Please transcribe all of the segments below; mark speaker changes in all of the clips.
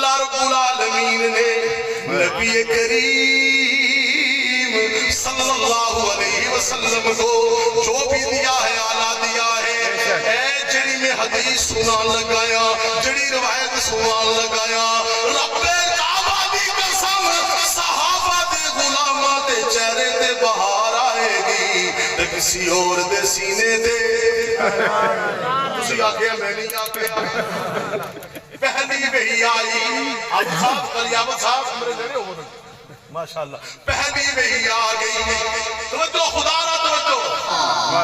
Speaker 1: اللہ رب العالمین نے نبی کریم صلی اللہ علیہ وسلم کو جو بھی دیا ہے آلہ دیا ہے، اے جڑی میں حدیث سنان لگایا، جڑی روایت سنان لگایا، رب کعبہ دی قسم صحابہ دے غلامہ دے چہرے تے بہار آئے گی تے کسی اور دے سینے دے تسی آگے میں نہیں آگے پہلی وہی آئی اب صاحب کریاب صاحب میرے لے رہے ہو ماشاءاللہ پہلی وہی آگئی توجہ خدا را توجہ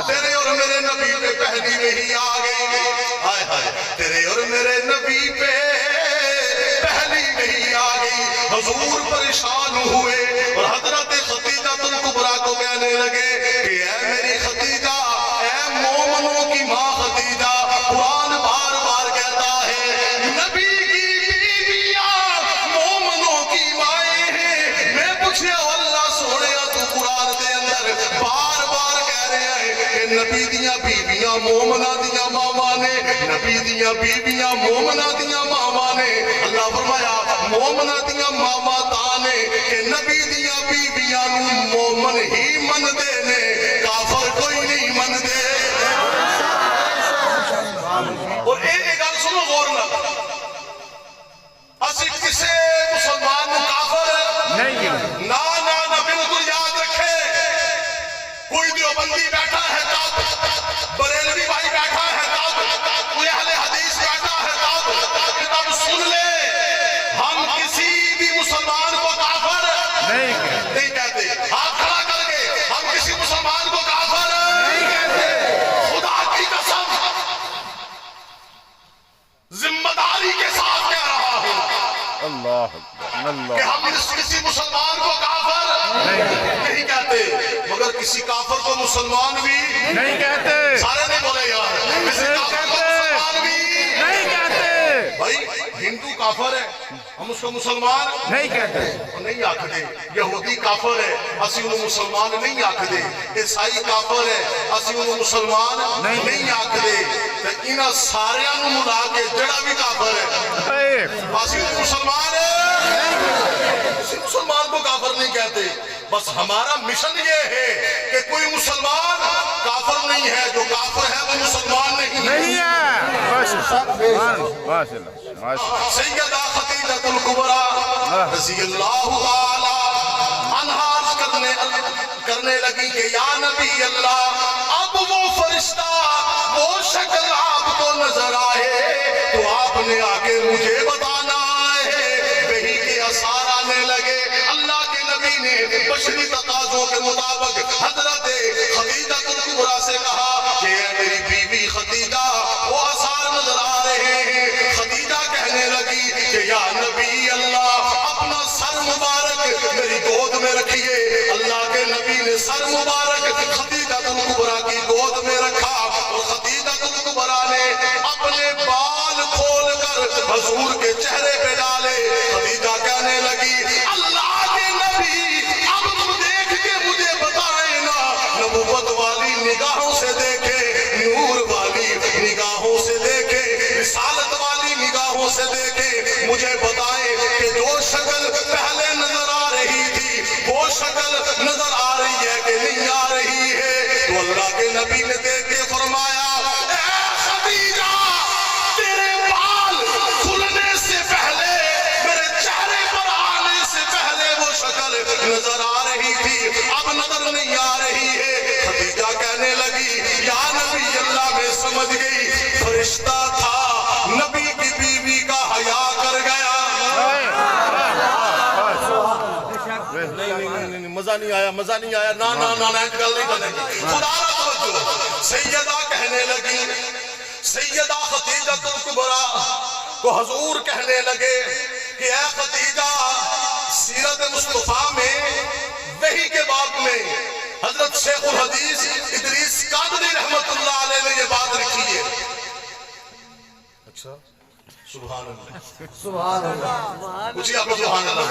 Speaker 1: تیرے اور میرے نبی پہ پہلی وہی آگئی آئے ہائے تیرے اور میرے نبی پہ پہلی وہی آگئی حضور پریشان ہوئے اور حضرت خدیجہ الکبریٰ کو کہنے لگے کہ اے میری خدیجہ اے مومنوں کی ماں خدیجہ قرآن بار بار کہتا ہے نبی کی بیویاں مومنوں کی مائیں ہیں میں پوچھے اللہ سوڑیا تو قرآن دے اندر بار بار کہہ رہے ہیں کہ نبی دیاں بیویاں مومنہ دیاں ماما نے نبی دیاں بیویاں مومنہ دیاں ماما نے اللہ فرمایا مومنہ دیاں ماما تانے کہ نبی دیاں بیویاں مومن ہی من دے نے کافر کوئی نہیں من دے اور ایک گل سنو غور نہ اسی کسے مسلمان کافر نا بالکل یاد رکھے کوئی دیوبندی بیٹھا ہے تب بریلوی بھائی بیٹھا ہے تب کوئی اہل حدیث بیٹھا ہے تب کتاب سن لے ہم کسی بھی مسلمان کو کافر نہیں کہتے ہاتھ کھڑا کر کے ہم کسی مسلمان کو کافر نہیں کہتے خدا کی قسم ذمہ داری کے ساتھ کہہ رہا ہوں کہ ہم کسی مسلمان کو کافر نہیں کہتے مگر کسی کافر کو مسلمان بھی نہیں کہتے سارے نہیں بولے یار کسی کافر کو مسلمان بھی نہیں کہتے بھائی ہندو کافر ہے ہم اس کو مسلمان نہیں کہتے نہیں آکھتے یہودی کافر ہے اسی انہوں مسلمان نہیں آکھتے عیسائی کافر ہے اسی انہوں مسلمان نہیں آکھتے تو انہاں ساریاں نو ملا کے جڑا بھی کافر ہے اسی انہوں مسلمان ہے کسی مسلمان کو کافر نہیں کہتے بس ہمارا مشن یہ ہے کہ کوئی مسلمان کافر نہیں ہے جو کافر ہے وہ مسلمان نہیں ہے سیدہ خدیجہ الکبریٰ رضی اللہ تعالی عنہا کرنے لگی کہ یا نبی اللہ اب وہ فرشتہ وہ شکل آپ کو نظر آئے تو آپ نے آگے مجھے بتانا ہے وہی کے اثار آنے لگے اللہ کے نبی نے بشری تقاضوں کے مطابق حضرت خدیجہ الکبریٰ سے کہا کہ اے میری بیوی خدیجہ وہ اثار نظر آ رہے ہیں خدیجہ کہنے لگی کہ یا نبی اللہ اپنا سر مبارک میری گود میں رکھیے اللہ کے نبی نے سر مبارک خدیجہ الکبریٰ کی گود میں رکھا اور خدیجہ الکبریٰ نے اپنے بال کھول کر حضور کے چہرے پہ ڈالے خدیجہ کہنے لگی اللہ کے نبی اب تم دیکھ کے مجھے بتائیں نا نبوت والی نگاہوں سے دیکھے نور والی نگاہوں سے دیکھے رسالت والی نگاہوں سے دیکھے مجھے بتائیں کہ جو شکل پہلے نظر آ رہی تھی وہ شکل نظر آ رہی ہے کہ نہیں آ رہی ہے تو اللہ کے نبی نے دیکھ کے فرمایا اے خدیجہ تیرے بال کھلنے سے پہلے میرے چہرے پر آنے سے پہلے وہ شکل نظر آ رہی تھی اب نظر نہیں آ رہی ہے خدیجہ کہنے لگی یا نبی اللہ میں سمجھ گئی فرشتہ تھا نبی کی بیوی کا حیا کر گیا نہیں مزہ نہیں آیا نا گل نہیں بنے گی خدا را توجہ سیدہ کہنے لگی سیدہ خدیجہ الکبریٰ کو حضور کہنے لگے کہ اے خدیجہ سیرت مصطفیٰ میں وحی کے باب میں حضرت شیخ الحدیث ادریس قادری رحمت اللہ علیہ نے یہ بات لکھی ہے اچھا سبحان اللہ کچھ ہی آپ سبحان اللہ